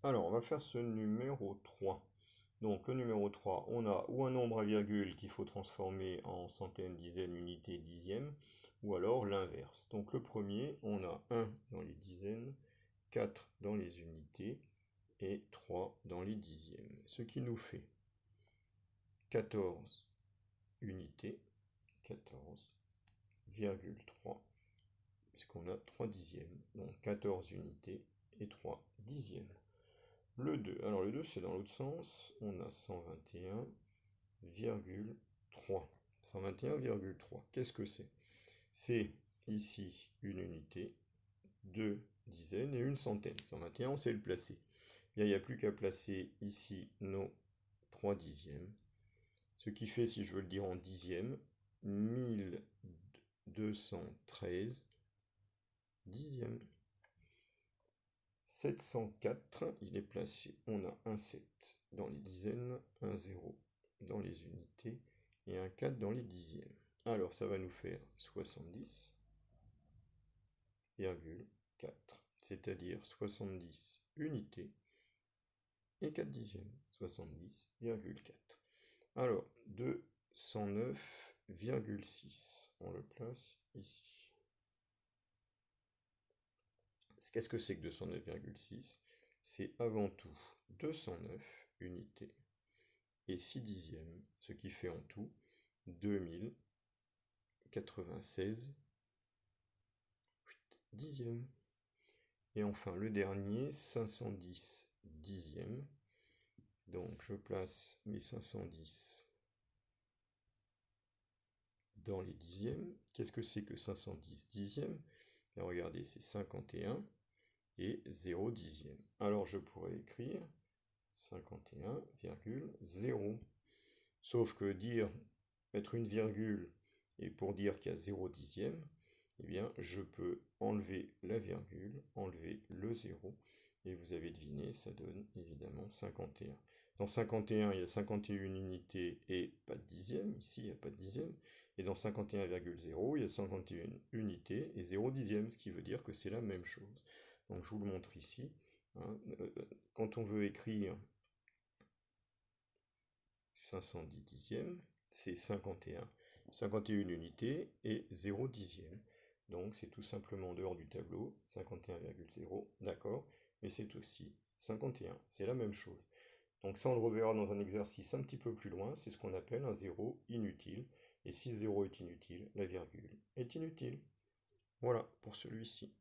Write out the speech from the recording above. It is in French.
Alors, on va faire ce numéro 3. Donc, le numéro 3, on a ou un nombre à virgule qu'il faut transformer en centaines, dizaines, unités, dixièmes, ou alors l'inverse. Donc, le premier, on a 1 dans les dizaines, 4 dans les unités et 3 dans les dixièmes. Ce qui nous fait 14 unités, 14,3, puisqu'on a 3 dixièmes. Donc, 14 unités et 3 dixièmes. Le 2, alors le 2 c'est dans l'autre sens, on a 121,3. 121,3, qu'est-ce que c'est? C'est ici une unité, deux dizaines et une centaine. 121, on sait le placer. Bien, il n'y a plus qu'à placer ici nos 3 dixièmes. Ce qui fait, si je veux le dire en dixièmes, 1213 dixièmes. 704, il est placé, on a un 7 dans les dizaines, un 0 dans les unités et un 4 dans les dixièmes. Alors ça va nous faire 70,4, c'est-à-dire 70 unités et 4 dixièmes, 70,4. Alors 209,6, on le place ici. Qu'est-ce que c'est que 209,6? C'est avant tout 209 unités et 6 dixièmes, ce qui fait en tout 2096 dixièmes. Et enfin le dernier, 510 dixièmes. Donc je place mes 510 dans les dixièmes. Qu'est-ce que c'est que 510 dixièmes? Et regardez, c'est 51 et 0 dixième. Alors je pourrais écrire 51,0. Sauf que mettre une virgule et pour dire qu'il y a 0 dixième, eh bien je peux enlever la virgule, enlever le 0, et vous avez deviné, ça donne évidemment 51. Dans 51, il y a 51 unités et pas de dixième, ici il n'y a pas de dixième, et dans 51,0, il y a 51 unités et 0 dixième, ce qui veut dire que c'est la même chose. Donc je vous le montre ici. Hein. Quand on veut écrire 510 dixièmes, c'est 51. 51 unités et 0 dixième. Donc c'est tout simplement en dehors du tableau, 51,0, d'accord, mais c'est aussi 51, c'est la même chose. Donc ça on le reverra dans un exercice un petit peu plus loin, c'est ce qu'on appelle un zéro inutile, et si 0 est inutile, la virgule est inutile. Voilà pour celui-ci.